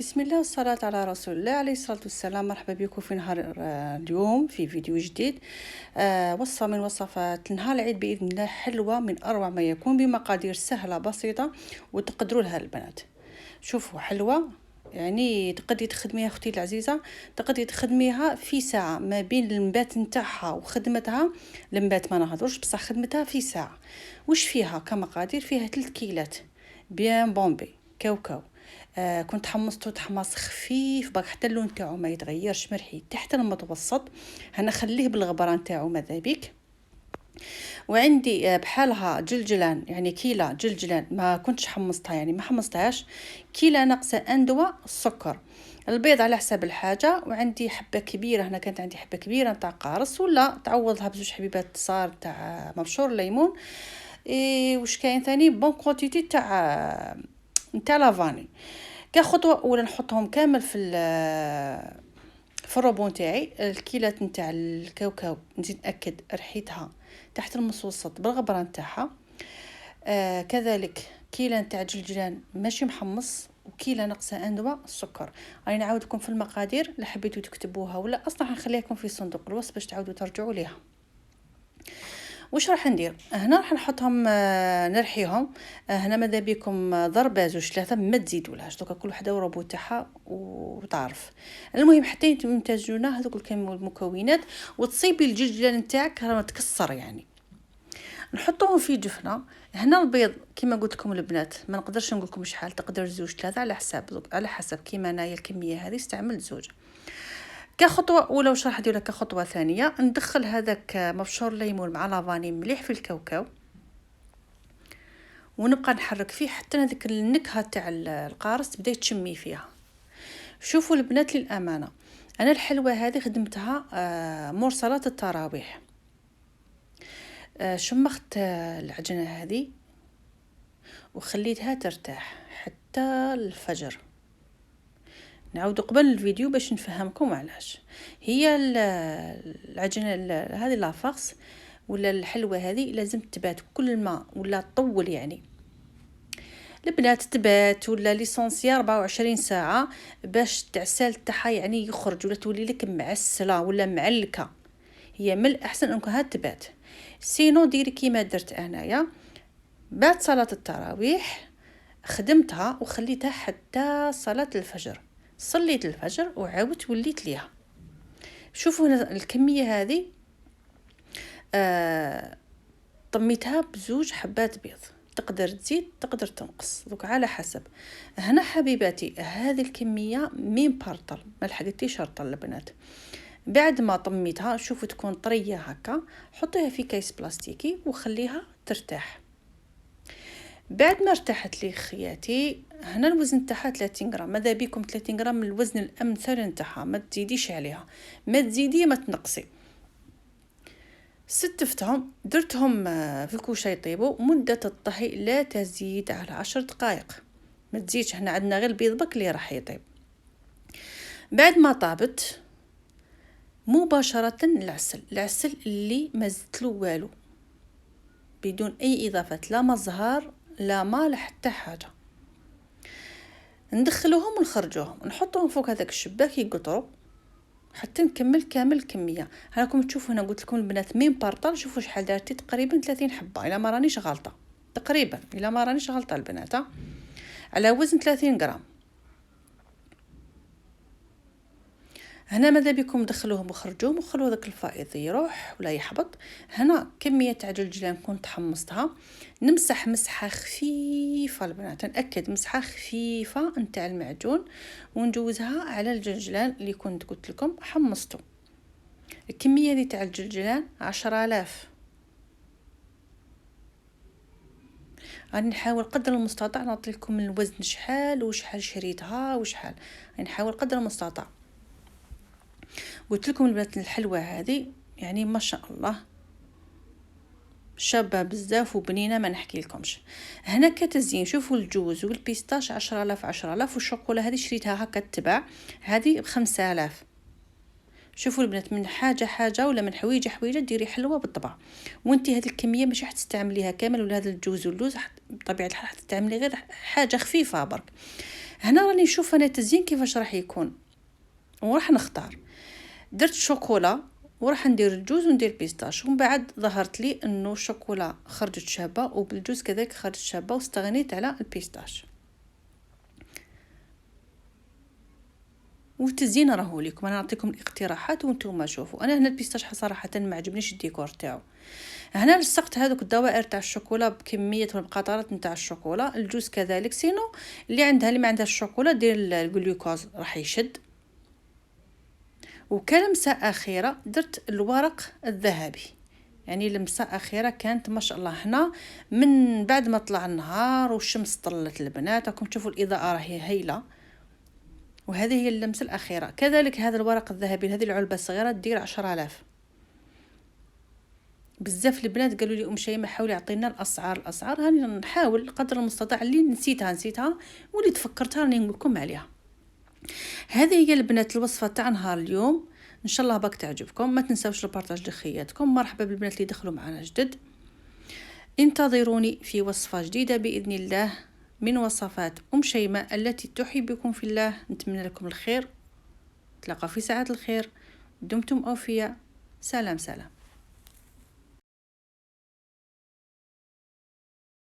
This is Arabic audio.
بسم الله والصلاة على رسول الله عليه الصلاة والسلام. مرحبا بكم في نهار اليوم في فيديو جديد. وصفة من وصفات نهار العيد بإذن الله، حلوة من أروع ما يكون بمقادير سهلة بسيطة وتقدروا لها البنات. شوفوا حلوة، يعني تقدري تخدميها اختي العزيزة، تقدري تخدميها في ساعة ما بين المبات نتاعها وخدمتها. المبات ما نهضرش، بصح خدمتها في ساعة. وش فيها كمقادير؟ فيها 3 كيلات بيان بومبي كاوكاو. كنت حمصته تحمص خفيف باك حتى اللون تاعو ما يتغيرش، مرحي تحت المتوسط. هنا خليه بالغبران تاعو ماذا بيك. وعندي بحالها جلجلان، يعني كيلة جلجلان ما كنتش حمصتها، يعني ما حمصتهاش. كيلة ناقصة أندوة السكر، البيض على حساب الحاجة. وعندي حبة كبيرة، هنا كانت عندي حبة كبيرة نتاع قارص، ولا تعوضها بزوج حبيبات صار تاع مبشور ليمون. وش كاين ثاني بون كونتيتي تاع لافاني. كخطوه اولى نحطهم كامل في الروبون تاعي. الكيلات نتاع الكاوكاو نزيد ناكد ريحتها تحت المتوسط بالغبره نتاعها. كذلك كيلة نتاع جلجلان ماشي محمص، وكيلة ناقصه اندوه السكر. راني نعاودكم في المقادير، لا حبيتوا تكتبوها ولا اصلا حنخليها لكم في صندوق الوصف باش تعاودوا ترجعوا ليها. وش راح ندير هنا؟ راح نحطهم نرحيهم. هنا ماذا بكم ضربه زوج ثلاثه، ما تزيدولهاش دوكا، كل وحده وربو تاعها وتعرف. المهم حتى يمتزجونا هذوك المكونات، وتصيبي الجلجلان نتاعك راه تكسر يعني. نحطوهم في جفنه. هنا البيض كما قلت لكم البنات ما نقدرش نقول لكم شحال، تقدر زوج ثلاثه على حسب كيما انايا الكميه هذه استعملت زوج. كخطوه اولى واش راح ندير؟ كخطوه ثانيه ندخل هذاك مبشور ليمون مع لافاني مليح في الكاوكاو، ونبقى نحرك فيه حتى هذيك النكهه تاع القارص تبدا تشمي فيها. شوفوا البنات للامانه، انا الحلوه هذه خدمتها مور صلاه التراويح. شمخت العجينه هذه وخليتها ترتاح حتى الفجر. نعود قبل الفيديو باش نفهمكم علاش. هي العجينه هذه لافاس ولا الحلوه هذه لازم تبات كل ما ولا تطول، يعني البنات تبات ولا ليسونسيال 24 ساعه باش تعسال تاعها يعني يخرج، ولا تولي لك معسله ولا معلكه. هي من الاحسن انكم تبات. سينو ديري كيما درت انايا، بعد صلاه التراويح خدمتها وخليتها حتى صلاه الفجر. صليت الفجر وعاودت وليت ليها. شوفوا هنا الكميه هذه طميتها بزوج حبات بيض، تقدر تزيد تقدر تنقص دوك على حسب. هنا حبيباتي هذه الكميه مين بارطل ما لحقتيش ارطل البنات. بعد ما طميتها شوفوا تكون طريه هكا، حطيها في كيس بلاستيكي وخليها ترتاح. بعد ما ارتاحت لي خياتي، هنا الوزن تاعها 30 غرام. ماذا بكم 30 غرام من الوزن الامثل نتاعها، ما تزيديش عليها، ما تزيدي ما تنقصي. ستفتهم درتهم في الكوشه يطيبوا. مده الطهي لا تزيد على 10 دقائق، ما تزيدش، هنا عندنا غير البيض بك اللي راح يطيب. بعد ما طابت مباشره العسل اللي ما زدتلو والو، بدون اي اضافه، لا مزهر لا مالح حتى حاجه. ندخلوهم ونخرجوهم، نحطوهم فوق هذاك الشباك يقطروا حتى نكمل كامل الكميه. هاكم تشوفوا هنا قلت لكم البنات مين بارطال. شوفوا شحال دارتي، تقريبا 30 حبه الا ما رانيش غلطه، تقريبا الا ما رانيش غلطه البنات، على وزن 30 غرام. هنا ماذا بكم دخلوهم وخرجوهم وخلوا ذاك الفائض يروح ولا يحبط. هنا كميه تاع جلجلان كنت حمصتها، نمسح مسحه خفيفه البنات، ناكد مسحه خفيفه نتاع المعجون، ونجوزها على الجلجلان اللي كنت قلت لكم حمصته. الكميه دي تاع الجلجلان 10,000. راني نحاول قدر المستطاع نعطي لكم الوزن شحال وشحال شريتها وشحال، راني نحاول قدر المستطاع. قلت لكم البنات الحلوه هذه يعني ما شاء الله شابه بزاف وبنينه ما نحكي لكمش. هنا كتزيين شوفوا الجوز والبيستاش 10,000. والشوكولا هذه شريتها هكا تباع، هذه ب5,000. شوفوا البنات من حاجه ولا من حويجه ديري حلوه بالطبع. وانتي هذه الكميه مش حتستعمليها كامل، ولا هذا الجوز واللوز بطبيعه الحال حتستعملي غير حاجه خفيفه برك. هنا راني نشوف انا التزيين كيفاش راح يكون، وراح نختار. درت شوكولا وراح ندير الجوز وندير بيستاش، ومن بعد ظهرت لي انه الشوكولا خرجت شابه وبالجوز كذلك خرجت شابه، واستغنيت على البيستاش. والتزيين راهو ليكم، انا نعطيكم الاقتراحات وانتم شوفوا. انا هنا البيستاش صراحه ما عجبنيش الديكور تاعو. هنا لصقت هذوك الدوائر تاع الشوكولا بكميه والقطرات نتاع الشوكولا، الجوز كذلك. سينو اللي ما عندها الشوكولا دير الجلوكوز راح يشد. وكلمسه اخيره درت الورق الذهبي، يعني لمسه اخيره كانت ما شاء الله. هنا من بعد ما طلع النهار والشمس طلت البنات، راكم تشوفوا الاضاءه راهي هايله. وهذه هي اللمسه الاخيره. كذلك هذا الورق الذهبي، هذه العلبه الصغيره دير 10,000. بزاف البنات قالوا لي شيماء حاولي اعطينا الاسعار هاني نحاول قدر المستطاع. اللي نسيتها واللي تفكرتها راني نقول لكم عليها. هذه هي البنات الوصفه تاع نهار اليوم، ان شاء الله باك تعجبكم. ما تنساوش البارطاج لخياتكم. مرحبا بالبنات اللي دخلوا معنا جدد. انتظروني في وصفه جديده باذن الله من وصفات شيماء التي تحبكم في الله. نتمنى لكم الخير، نتلاقى في ساعات الخير. دمتم اوفياء. سلام سلام.